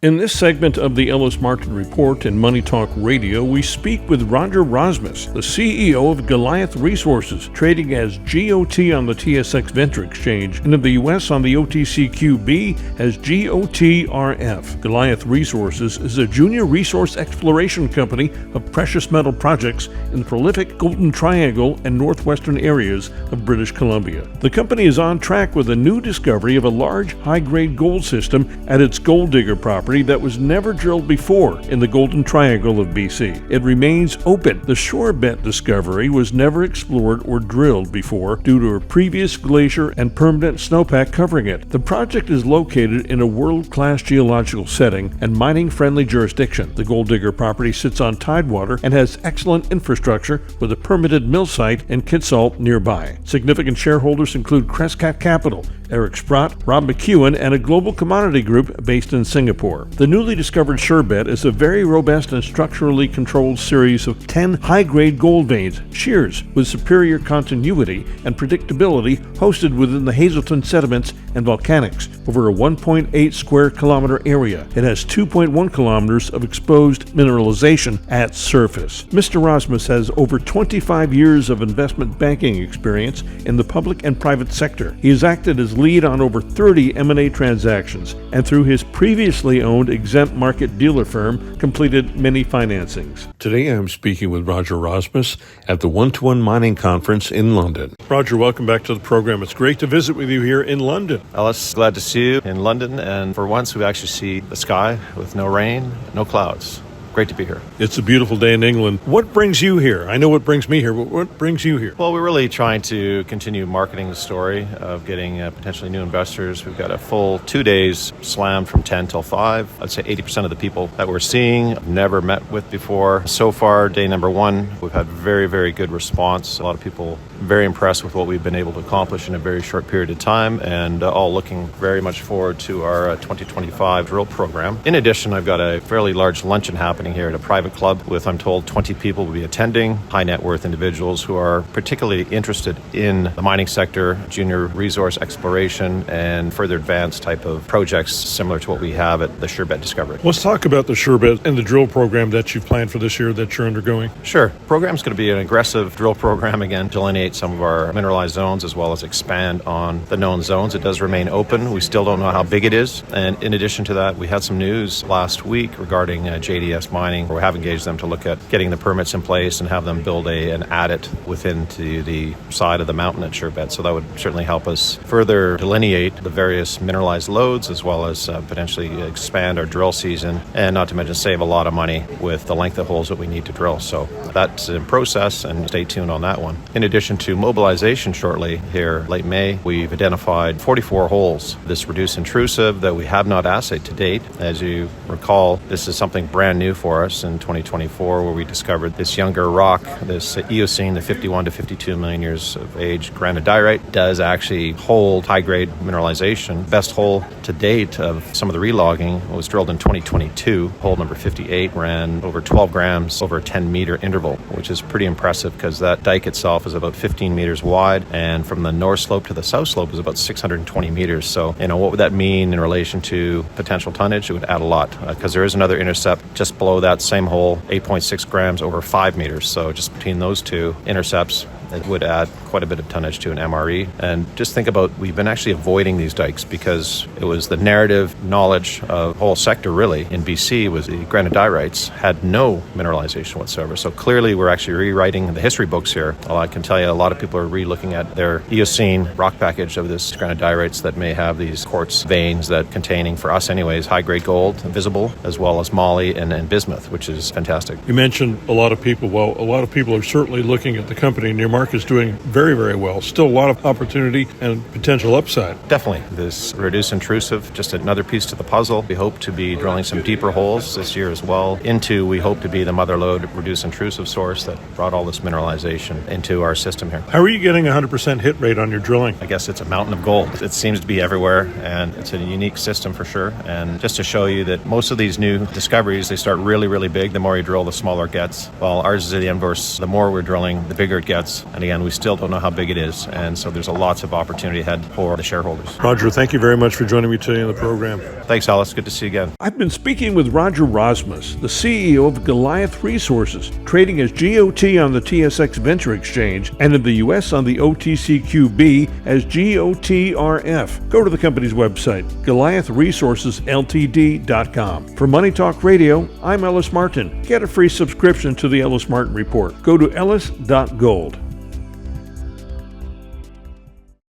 In this segment of the Ellis Martin Report and Money Talk Radio, we speak with Roger Rosmus, the CEO of Goliath Resources, trading as GOT on the TSX Venture Exchange, and in the U.S. on the OTCQB as GOTRF. Goliath Resources is a junior resource exploration company of precious metal projects in the prolific Golden Triangle and northwestern areas of British Columbia. The company is on track with a new discovery of a large, high-grade gold system at its Gold Digger property that was never drilled before in the Golden Triangle of BC. It remains open. The Surebet discovery was never explored or drilled before due to a previous glacier and permanent snowpack covering it. The project is located in a world-class geological setting and mining-friendly jurisdiction. The Gold Digger property sits on tidewater and has excellent infrastructure with a permitted mill site in Kitsault nearby. Significant shareholders include Crescat Capital, Eric Sprott, McEwen, and a global commodity group based in Singapore. The newly discovered Surebet is a very robust and structurally controlled series of 10 high-grade gold veins, shears, with superior continuity and predictability hosted within the Hazelton sediments and volcanics over a 1.8 square kilometer area. It has 2.1 kilometers of exposed mineralization at surface. Mr. Rosmus has over 25 years of investment banking experience in the public and private sector. He has acted as lead on over 30 M&A transactions, and through his previously owned exempt market dealer firm, completed many financings. Today I'm speaking with Roger Rosmus at the One-to-One Mining Conference in London. Roger, welcome back to the program. It's great to visit with you here in London. Ellis, glad to see you in London, and for once we actually see the sky with no rain, no clouds. Great to be here. It's a beautiful day in England. What brings you here? I know what brings me here, but what brings you here? Well, we're really trying to continue marketing the story of getting potentially new investors. We've got a full 2 days slammed from 10 till 5. I'd say 80% of the people that we're seeing I've never met with before. So far, day number 1, we've had very, very good response. A lot of people very impressed with what we've been able to accomplish in a very short period of time, and all looking very much forward to our 2025 drill program. In addition, I've got a fairly large luncheon happening here at a private club with, I'm told, 20 people will be attending, high net worth individuals who are particularly interested in the mining sector, junior resource exploration, and further advanced type of projects similar to what we have at the Surebet discovery. Let's talk about the Surebet and the drill program that you've planned for this year that you're undergoing. Sure. The program's going to be an aggressive drill program, again, delineate some of our mineralized zones as well as expand on the known zones. It does remain open. We still don't know how big it is. And in addition to that, we had some news last week regarding JDS mining, where we have engaged them to look at getting the permits in place and have them build an adit within to the side of the mountain at Surebet. So that would certainly help us further delineate the various mineralized lodes as well as potentially expand our drill season, and not to mention save a lot of money with the length of holes that we need to drill. So that's in process, and stay tuned on that one. In addition to mobilization shortly here late May, we've identified 44 holes. This reduced intrusive that we have not assayed to date. As you recall, this is something brand new for us in 2024, where we discovered this younger rock, this Eocene, the 51 to 52 million years of age granodiorite, does actually hold high-grade mineralization. Best hole to date of some of the relogging was drilled in 2022. Hole number 58 ran over 12 grams over a 10-meter interval, which is pretty impressive because that dike itself is about 15 meters wide, and from the north slope to the south slope is about 620 meters. So, what would that mean in relation to potential tonnage? It would add a lot because there is another intercept just below that same hole, 8.6 grams over 5 meters. So just between those two intercepts, it would add quite a bit of tonnage to an MRE. And just think about, we've been actually avoiding these dikes because it was the narrative knowledge of the whole sector really in BC was the granodiorites had no mineralization whatsoever. So clearly we're actually rewriting the history books here. Well, I can tell you a lot of people are re-looking at their Eocene rock package of this granodiorites that may have these quartz veins that containing, for us anyways, high-grade gold visible, as well as moly and bismuth, which is fantastic. You mentioned a lot of people. Well, a lot of people are certainly looking at the company, and your market is doing very, very well. Still a lot of opportunity and potential upside. Definitely. This reduced intrusive, just another piece to the puzzle. We hope to be drilling some deeper holes this year as well. We hope to be the mother lode reduced intrusive source that brought all this mineralization into our system here. How are you getting 100% hit rate on your drilling? I guess it's a mountain of gold. It seems to be everywhere, and it's a unique system for sure. And just to show you that most of these new discoveries, they start really, really big. The more you drill, the smaller it gets. While ours is the inverse. The more we're drilling, the bigger it gets. And again, we still don't know how big it is. And so there's lots of opportunity ahead for the shareholders. Roger, thank you very much for joining me today on the program. Thanks, Ellis. Good to see you again. I've been speaking with Roger Rosmus, the CEO of Goliath Resources, trading as GOT on the TSX Venture Exchange and in the U.S. on the OTCQB as GOTRF. Go to the company's website, GoliathResourcesLtd.com. For Money Talk Radio, I'm Ellis Martin. Get a free subscription to the Ellis Martin Report. Go to ellis.gold.